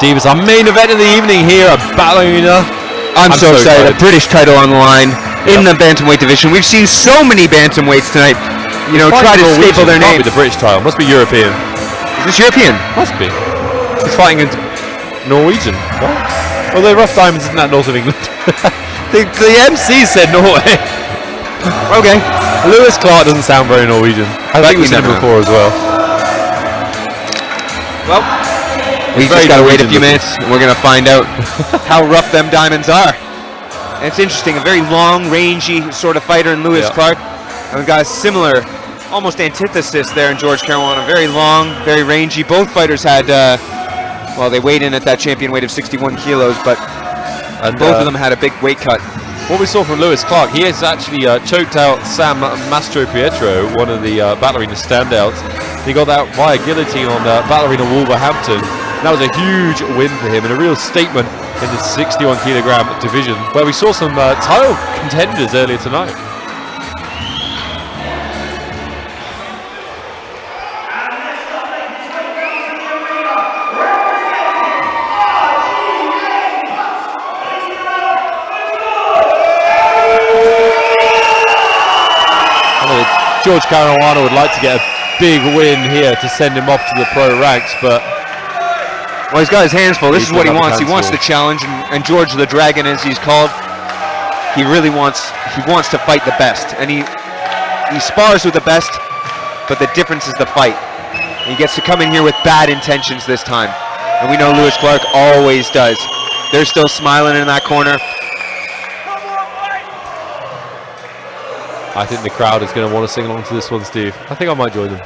Steve, it's our main event of the evening here at Ballerina. I'm so excited. A British title on the line in the bantamweight division. We've seen so many bantamweights tonight. You know, try to staple their name. Can't be the British title. Must be European. Is this European? Must be. He's fighting in Norwegian. What? Well, the Rough Diamonds isn't that north of England. the MC said Norway. Okay. Lewis Clarke doesn't sound very Norwegian. I think we've seen him before as well. Well, we've just got to wait a few minutes and we're going to find out how rough them diamonds are. And it's interesting, a very long, rangy sort of fighter in Lewis Clarke. And we've got a similar, almost antithesis there in George Caruanna. Very long, very rangy. Both fighters had, well, they weighed in at that champion weight of 61 kilos, but both of them had a big weight cut. What we saw from Lewis Clarke, he has actually choked out Sam Mastropietro, one of the Ballerina standouts. He got that via guillotine on Ballerina Wolverhampton. That was a huge win for him and a real statement in the 61 kilogram division, where we saw some title contenders earlier tonight. George Caruanna would like to get a big win here to send him off to the pro ranks, but well, he's got his hands full. This is what he wants. He wants the challenge, and George the Dragon, as he's called, he really wants. He wants to fight the best, and he spars with the best, but the difference is the fight. And he gets to come in here with bad intentions this time, and we know Lewis Clarke always does. They're still smiling in that corner. I think the crowd is going to want to sing along to this one, Steve. I think I might join them.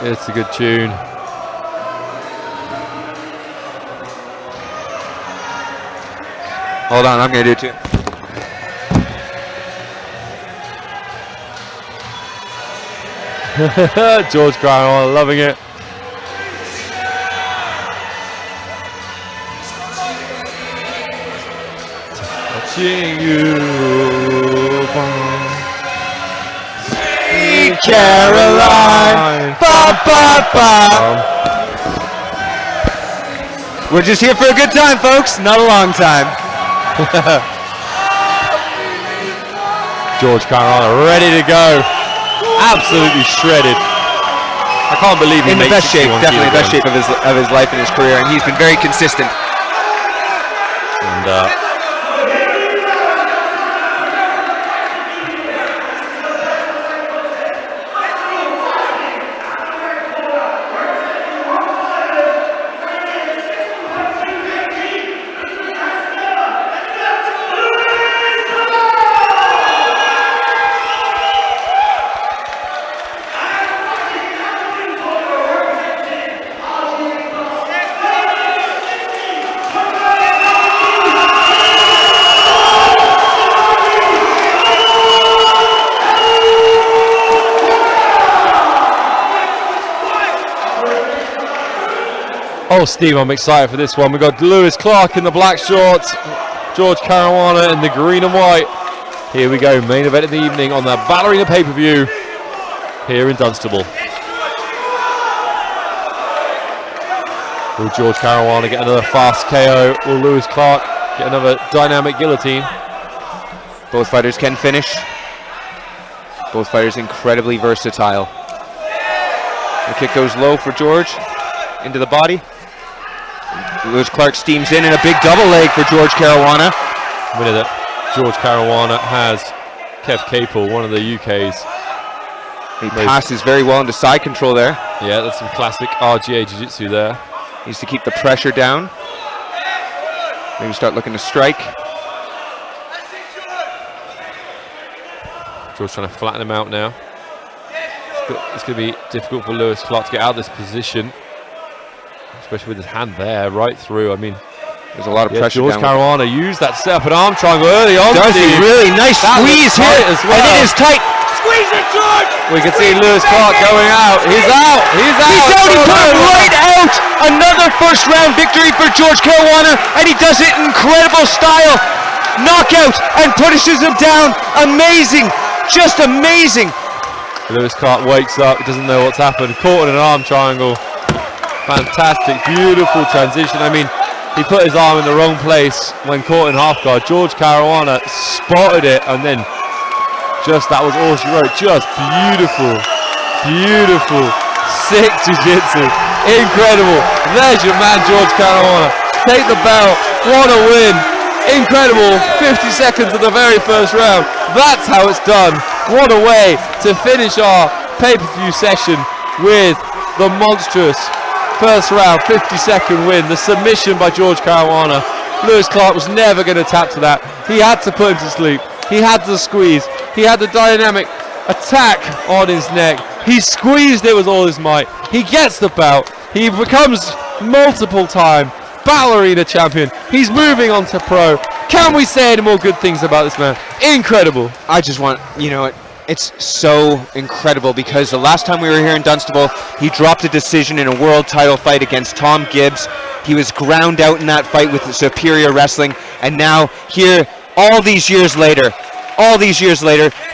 It's a good tune. Hold on, I'm going to do it too. George Caruanna loving it. Watching you. Caroline, ba, ba, ba. We're just here for a good time, folks, not a long time. George Caruanna ready to go, absolutely shredded. I can't believe he in the best shape, definitely the best shape of his life and his career, and he's been very consistent. And oh, Steve, I'm excited for this one. We've got Lewis Clarke in the black shorts, George Caruanna in the green and white. Here we go, main event of the evening on the Ballerina pay-per-view here in Dunstable. Will George Caruanna get another fast KO? Will Lewis Clarke get another dynamic guillotine? Both fighters can finish. Both fighters incredibly versatile. The kick goes low for George, into the body. Lewis Clarke steams in, and a big double leg for George Caruanna. Winner that George Caruanna has Kev Capel, one of the UK's. He passes very well into side control there. Yeah, that's some classic RGA Jiu-Jitsu there. Needs to keep the pressure down. Maybe start looking to strike. George trying to flatten him out now. It's going to be difficult for Lewis Clarke to get out of this position, especially with his hand there, right through. I mean, there's a lot of pressure. George Caruanna used that setup and arm triangle early on. Does he really? Nice squeeze here as well. And it is tight. Squeeze it, George! We can see Lewis Clarke going out. He's out. He's out. He's out. He put him right out. Another first round victory for George Caruanna, and he does it in incredible style. Knockout and pushes him down. Amazing. Just amazing. Lewis Clarke wakes up. He doesn't know what's happened. Caught in an arm triangle. Fantastic, beautiful transition. I mean, he put his arm in the wrong place when caught in half guard. George Caruanna spotted it, and then that was all she wrote. Just beautiful, beautiful, sick jiu-jitsu. Incredible. There's your man, George Caruanna. Take the belt. What a win. Incredible. 50 seconds of the very first round. That's how it's done. What a way to finish our pay-per-view session with the monstrous first round 50-second win. The submission by George Caruanna. Lewis Clarke was never going to tap to that. He had to put him to sleep. He had to squeeze. He had the dynamic attack on his neck. He squeezed it with all his might. He gets the belt. He becomes multiple-time Battle Arena champion. He's moving on to pro. Can we say any more good things about this man? Incredible. I just want, it's so incredible because the last time we were here in Dunstable, he dropped a decision in a world title fight against Tom Gibbs. He was ground out in that fight with superior wrestling, and now here, all these years later,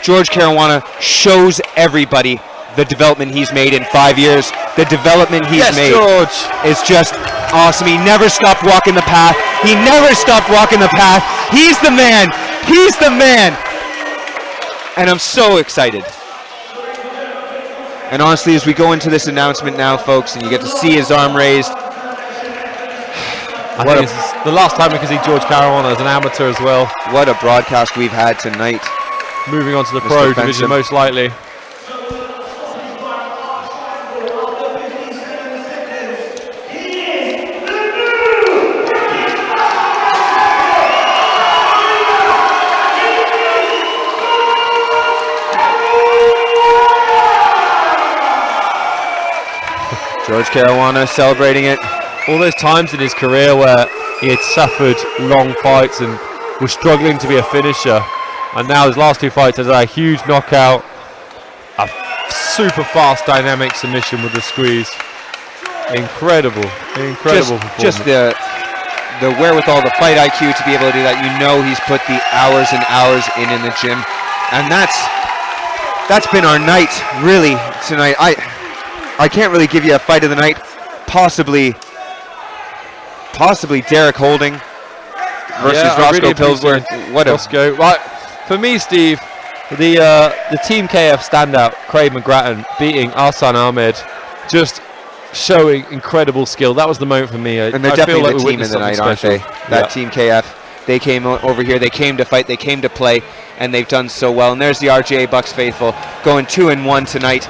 George Caruanna shows everybody the development he's made in 5 years. The development he's made is just awesome. He never stopped walking the path. He never stopped walking the path. He's the man. He's the man. And I'm so excited. And honestly, as we go into this announcement now, folks, and you get to see his arm raised, I think it's the last time we can see George Caruanna as an amateur as well. What a broadcast we've had tonight. Moving on to the pro division, most likely. George Caruanna celebrating it. All those times in his career where he had suffered long fights and was struggling to be a finisher, and now his last two fights has a huge knockout, a super fast dynamic submission with the squeeze. Incredible performance. Just the wherewithal, the fight IQ to be able to do that. He's put the hours and hours in the gym, and that's been our night really tonight. I can't really give you a fight of the night. Possibly Derek Holding versus Roscoe Pillsbury. What Roscoe. Right, for me, Steve, the Team KF standout, Craig McGrattan, beating Arsan Ahmed, just showing incredible skill. That was the moment for me. And they're definitely the team of the night, aren't they? That Team KF. They came over here. They came to fight. They came to play, and they've done so well. And there's the RGA Bucks faithful going 2-1 tonight.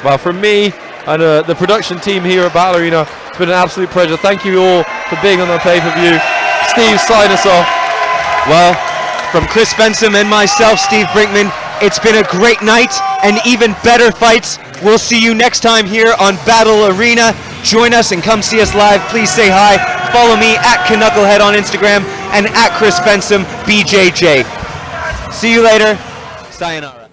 Well, from me and the production team here at Battle Arena, it's been an absolute pleasure. Thank you all for being on the pay-per-view. Steve, sign us off. Well, from Chris Fensom and myself, Steve Brinkman, it's been a great night and even better fights. We'll see you next time here on Battle Arena. Join us and come see us live. Please say hi. Follow me at Knucklehead on Instagram and at Chris Fensom BJJ. See you later. Sayonara.